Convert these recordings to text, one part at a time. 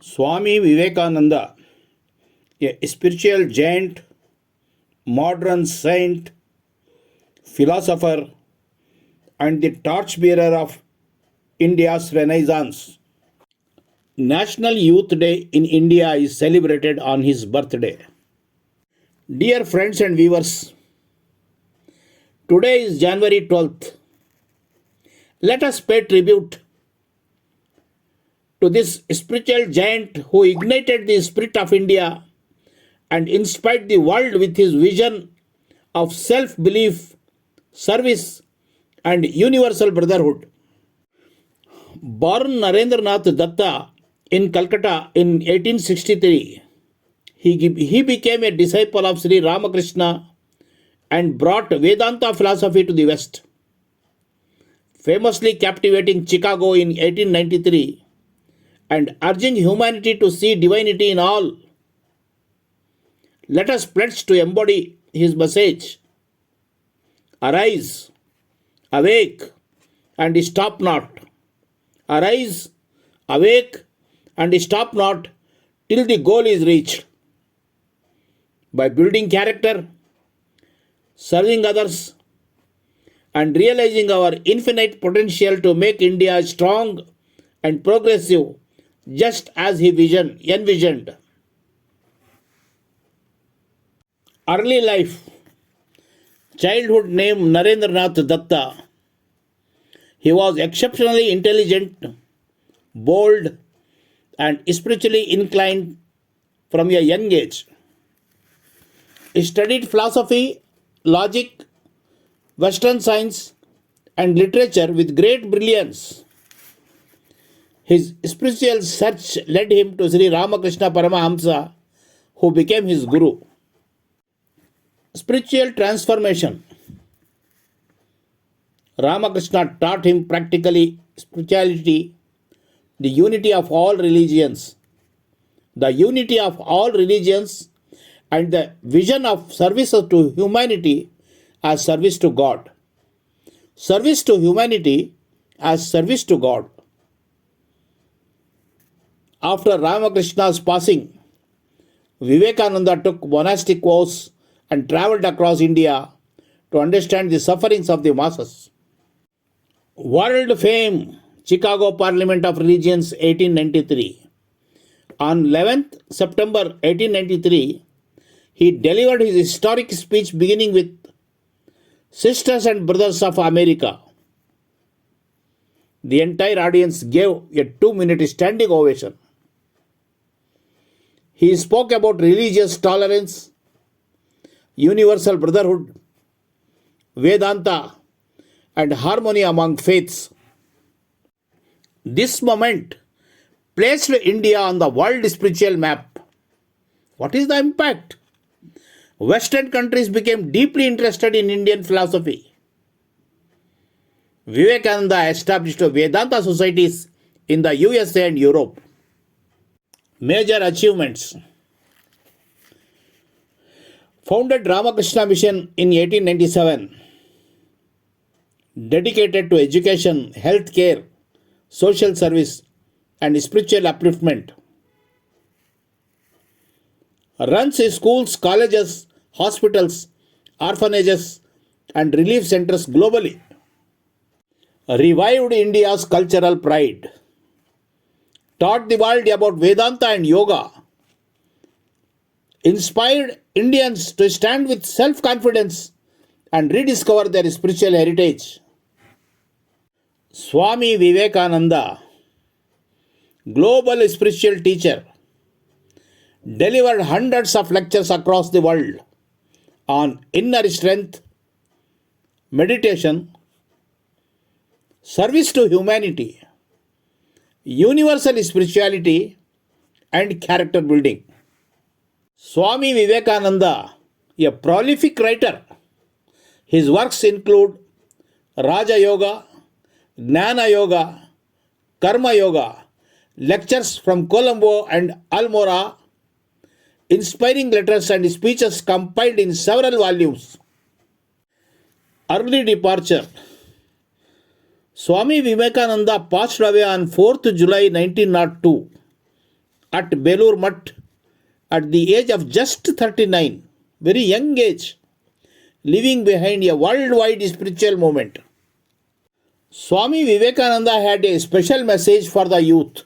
Swami Vivekananda, a spiritual giant, modern saint, philosopher, and the torchbearer of India's Renaissance. National Youth Day in India is celebrated on his birthday. Dear friends and viewers, today is January 12th. Let us pay tribute to this spiritual giant who ignited the spirit of India and inspired the world with his vision of self-belief, service, and universal brotherhood. Born Narendranath Datta in Calcutta in 1863, he became a disciple of Sri Ramakrishna and brought Vedanta philosophy to the West. Famously captivating Chicago in 1893 and urging humanity to see divinity in all, let us pledge to embody his message. Arise, awake, and stop not. Arise, awake, and stop not till the goal is reached. By building character, serving others, and realizing our infinite potential to make India strong and progressive, just as he envisioned. Early life. Childhood name Narendranath Datta. He was exceptionally intelligent, bold, and spiritually inclined from a young age. He studied philosophy, logic, Western science, and literature with great brilliance. His spiritual search led him to Sri Ramakrishna Paramahamsa, who became his guru. Spiritual transformation. Ramakrishna taught him practically spirituality, the unity of all religions. The unity of all religions and the vision of service to humanity as service to God. Service to humanity as service to God. After Ramakrishna's passing, Vivekananda took monastic vows and travelled across India to understand the sufferings of the masses. World fame, Chicago Parliament of Religions 1893. On 11th September 1893, he delivered his historic speech beginning with Sisters and Brothers of America. The entire audience gave a 2-minute standing ovation. He spoke about religious tolerance, universal brotherhood, Vedanta, and harmony among faiths. This moment placed India on the world spiritual map. What is the impact? Western countries became deeply interested in Indian philosophy. Vivekananda established Vedanta societies in the USA and Europe. Major achievements. Founded Ramakrishna Mission in 1897. Dedicated to education, health care, social service, and spiritual upliftment. Runs schools, colleges, hospitals, orphanages, and relief centers globally. Revived India's cultural pride. Taught the world about Vedanta and yoga. Inspired Indians to stand with self-confidence and rediscover their spiritual heritage. Swami Vivekananda, global spiritual teacher, delivered hundreds of lectures across the world on inner strength, meditation, service to humanity, universal spirituality, and character building. Swami Vivekananda, a prolific writer. His works include Raja Yoga, Jnana Yoga, Karma Yoga, lectures from Colombo and Almora, inspiring letters and speeches compiled in several volumes. Early departure. Swami Vivekananda passed away on 4th July 1902 at Belur Mutt at the age of just 39, very young age, leaving behind a worldwide spiritual movement. Swami Vivekananda had a special message for the youth,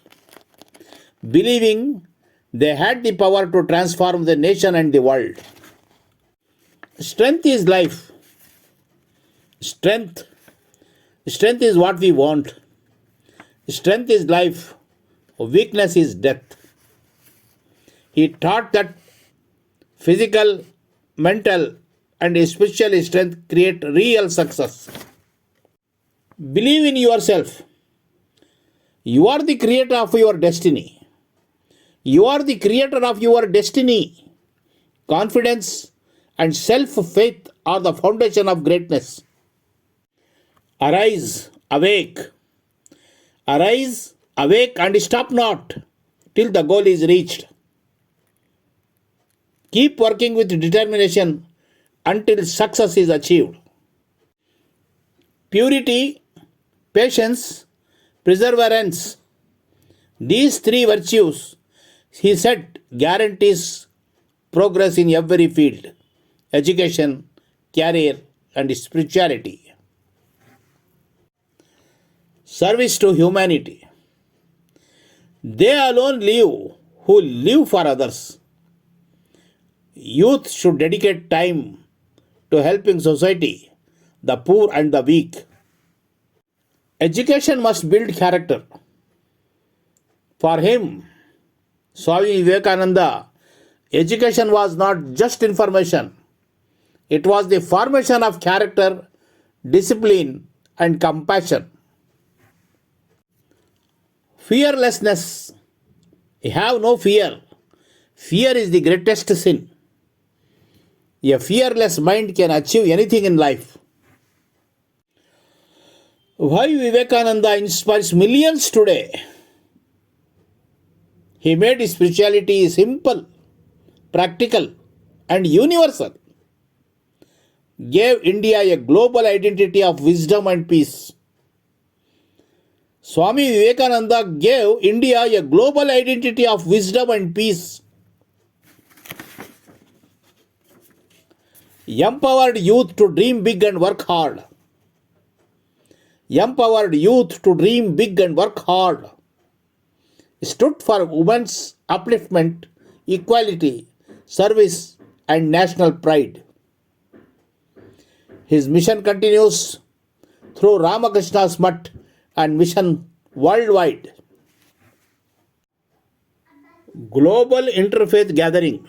believing they had the power to transform the nation and the world. Strength is life. Strength is what we want. Strength is life. Weakness is death. He taught that physical, mental, and spiritual strength create real success. Believe in yourself. You are the creator of your destiny. You are the creator of your destiny. Confidence and self-faith are the foundation of greatness. Arise, awake. Arise, awake, and stop not till the goal is reached. Keep working with determination until success is achieved. Purity, patience, perseverance. These three virtues, he said, guarantees progress in every field: education, career, and spirituality. Service to humanity. They alone live who live for others. Youth should dedicate time to helping society, the poor and the weak. Education must build character. For him, Swami Vivekananda, education was not just information. It was the formation of character, discipline, and compassion. Fearlessness. Have no fear. Fear is the greatest sin. A fearless mind can achieve anything in life. Why Vivekananda inspires millions today? He made spirituality simple, practical, and universal. Gave India a global identity of wisdom and peace. Swami Vivekananda gave India a global identity of wisdom and peace. Empowered youth to dream big and work hard. Empowered youth to dream big and work hard. Stood for women's upliftment, equality, service, and national pride. His mission continues through Ramakrishna's Mutt and mission worldwide. Global Interfaith Gathering.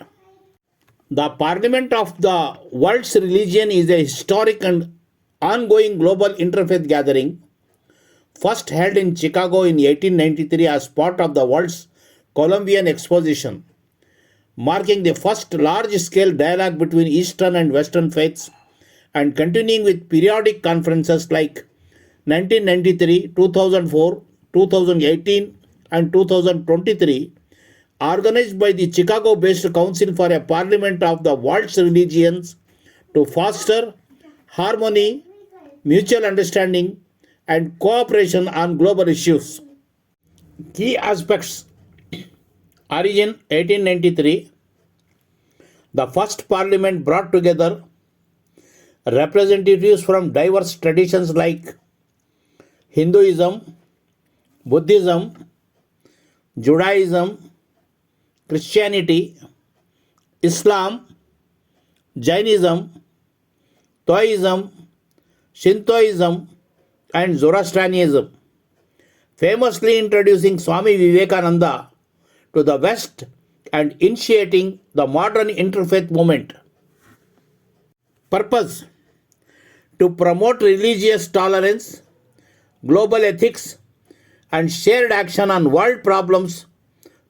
The Parliament of the World's Religion is a historic and ongoing global interfaith gathering, first held in Chicago in 1893 as part of the World's Columbian Exposition, marking the first large-scale dialogue between Eastern and Western faiths, and continuing with periodic conferences like 1993, 2004, 2018, and 2023, organized by the Chicago-based Council for a Parliament of the World's Religions to foster harmony, mutual understanding, and cooperation on global issues. Key aspects. Origin 1893. The first parliament brought together representatives from diverse traditions like Hinduism, Buddhism, Judaism, Christianity, Islam, Jainism, Taoism, Shintoism, and Zoroastrianism, famously introducing Swami Vivekananda to the West and initiating the modern interfaith movement. Purpose: to promote religious tolerance, global ethics, and shared action on world problems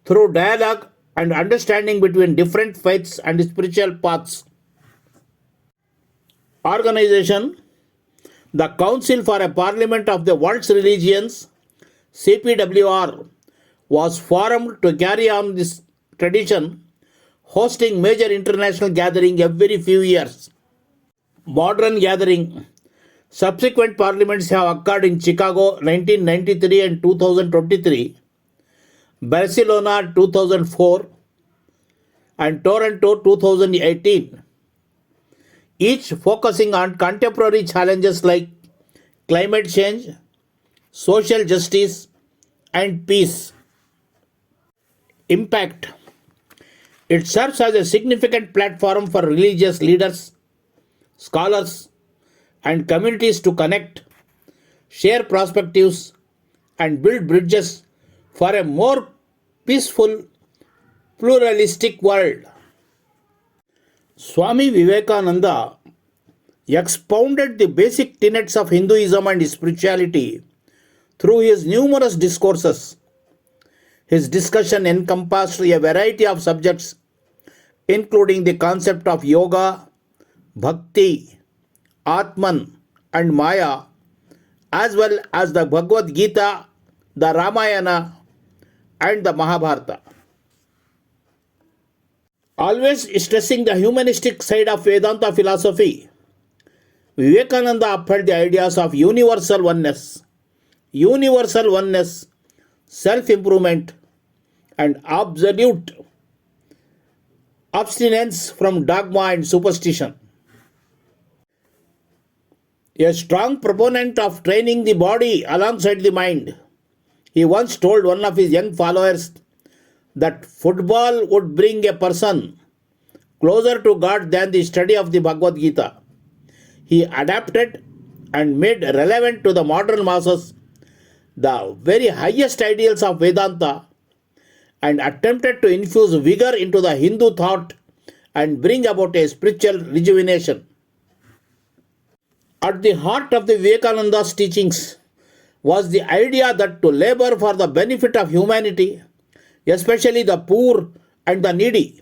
through dialogue and understanding between different faiths and spiritual paths. Organization: the Council for a Parliament of the World's Religions, CPWR, was formed to carry on this tradition, hosting major international gatherings every few years. Modern gathering. Subsequent parliaments have occurred in Chicago 1993 and 2023, Barcelona 2004, and Toronto 2018, each focusing on contemporary challenges like climate change, social justice, and peace. Impact. It serves as a significant platform for religious leaders, scholars, and communities to connect, share perspectives, and build bridges for a more peaceful, pluralistic world. Swami Vivekananda expounded the basic tenets of Hinduism and spirituality through his numerous discourses. His discussion encompassed a variety of subjects, including the concept of yoga, bhakti, Atman, and Maya, as well as the Bhagavad Gita, the Ramayana, and the Mahabharata. Always stressing the humanistic side of Vedanta philosophy, Vivekananda upheld the ideas of universal oneness, self-improvement, and absolute abstinence from dogma and superstition. A strong proponent of training the body alongside the mind, he once told one of his young followers that football would bring a person closer to God than the study of the Bhagavad Gita. He adapted and made relevant to the modern masses the very highest ideals of Vedanta and attempted to infuse vigor into the Hindu thought and bring about a spiritual rejuvenation. At the heart of the Vivekananda's teachings was the idea that to labor for the benefit of humanity, especially the poor and the needy,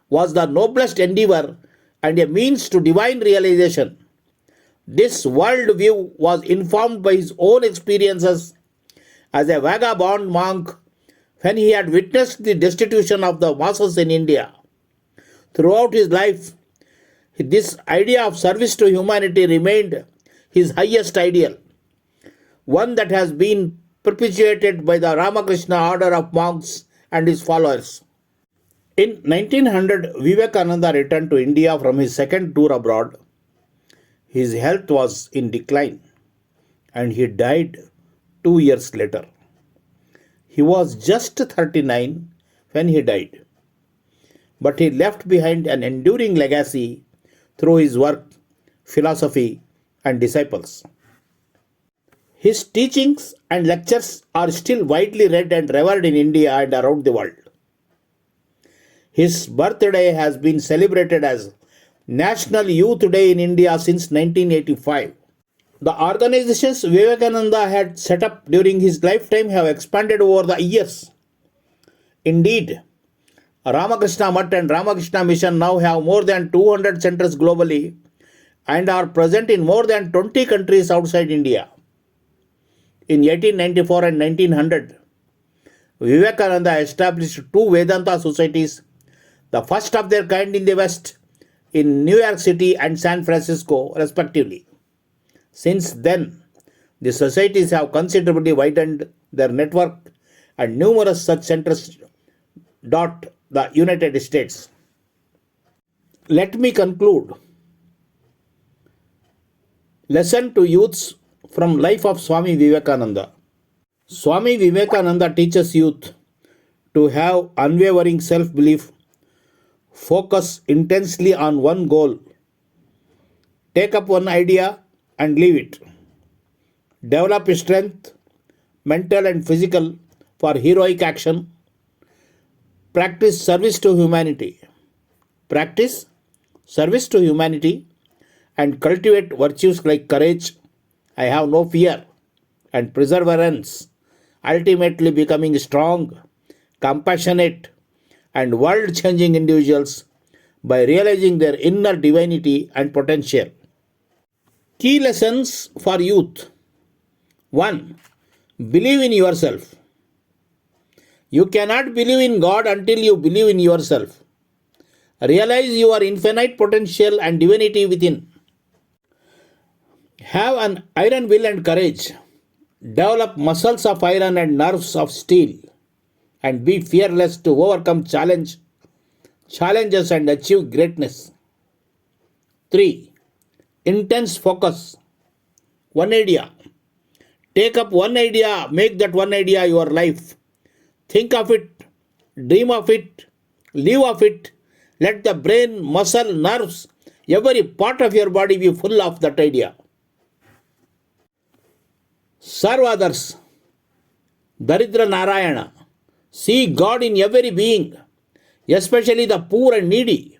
was the noblest endeavor and a means to divine realization. This worldview was informed by his own experiences as a vagabond monk when he had witnessed the destitution of the masses in India. Throughout his life, this idea of service to humanity remained his highest ideal, one that has been perpetuated by the Ramakrishna order of monks and his followers. In 1900, Vivekananda returned to India from his second tour abroad. His health was in decline and he died 2 years later. He was just 39 when he died, but he left behind an enduring legacy through his work, philosophy, and disciples. His teachings and lectures are still widely read and revered in India and around the world. His birthday has been celebrated as National Youth Day in India since 1985. The organizations Vivekananda had set up during his lifetime have expanded over the years. Indeed, Ramakrishna Mutt and Ramakrishna Mission now have more than 200 centers globally and are present in more than 20 countries outside India. In 1894 and 1900, Vivekananda established two Vedanta societies, the first of their kind in the West, in New York City and San Francisco, respectively. Since then, the societies have considerably widened their network and numerous such centers dot the United States. Let me conclude. Lesson to youths from life of Swami Vivekananda. Swami Vivekananda teaches youth to have unwavering self-belief, focus intensely on one goal, take up one idea and leave it, develop strength, mental and physical, for heroic action, practice service to humanity, and cultivate virtues like courage, I have no fear, and perseverance, ultimately becoming strong, compassionate, and world-changing individuals by realizing their inner divinity and potential. Key lessons for youth. 1. Believe in yourself. You cannot believe in God until you believe in yourself. Realize your infinite potential and divinity within. Have an iron will and courage. Develop muscles of iron and nerves of steel. and be fearless to overcome challenges and achieve greatness. 3. Intense focus. One idea. Take up one idea, make that one idea your life. Think of it, dream of it, live of it. Let the brain, muscle, nerves, every part of your body be full of that idea. Serve others. Daridra Narayana. See God in every being, especially the poor and needy,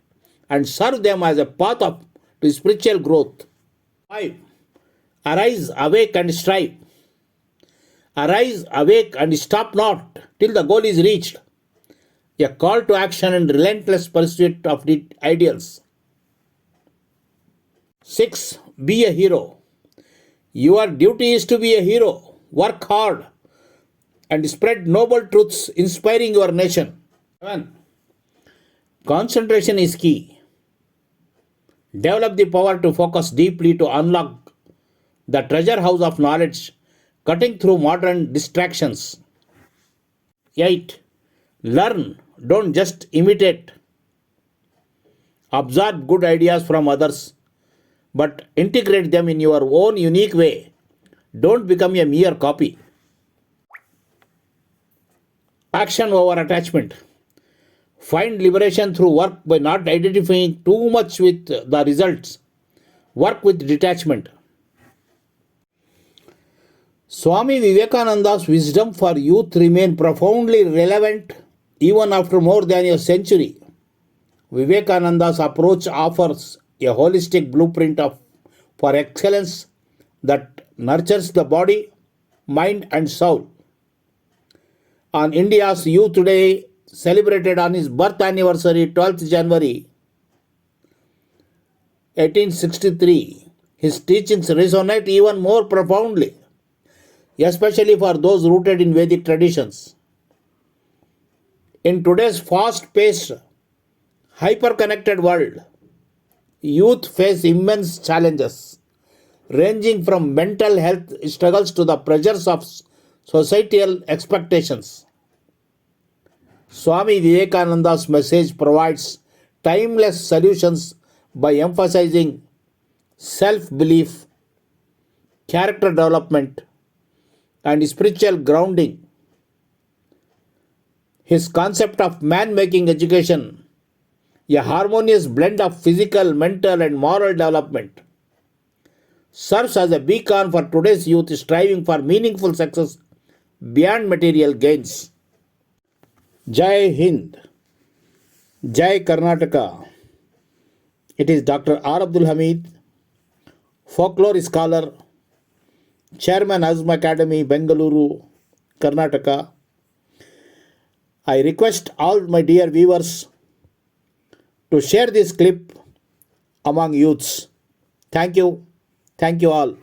and serve them as a path to spiritual growth. 5. Arise, awake, and strive. Arise, awake, and stop not till the goal is reached. A call to action and relentless pursuit of the ideals. 6. Be a hero. Your duty is to be a hero. Work hard and spread noble truths inspiring your nation. 7. Concentration is key. Develop the power to focus deeply to unlock the treasure house of knowledge, cutting through modern distractions. 8. Learn, don't just imitate. Absorb good ideas from others, but integrate them in your own unique way. Don't become a mere copy. Action over attachment. Find liberation through work by not identifying too much with the results. Work with detachment. Swami Vivekananda's wisdom for youth remain profoundly relevant even after more than a century. Vivekananda's approach offers a holistic blueprint for excellence that nurtures the body, mind, and soul. On India's Youth Day, celebrated on his birth anniversary, 12th January 1863, his teachings resonate even more profoundly, especially for those rooted in Vedic traditions. In today's fast-paced, hyper-connected world, youth face immense challenges, ranging from mental health struggles to the pressures of societal expectations. Swami Vivekananda's message provides timeless solutions by emphasizing self-belief, character development, and spiritual grounding. His concept of man-making education, a harmonious blend of physical, mental, and moral development, serves as a beacon for today's youth striving for meaningful success beyond material gains. Jai Hind, Jai Karnataka. It is Dr. R. Abdul Hameed, folklore scholar, Chairman Azm Academy, Bengaluru, Karnataka. I request all my dear viewers to share this clip among youths. Thank you. Thank you all.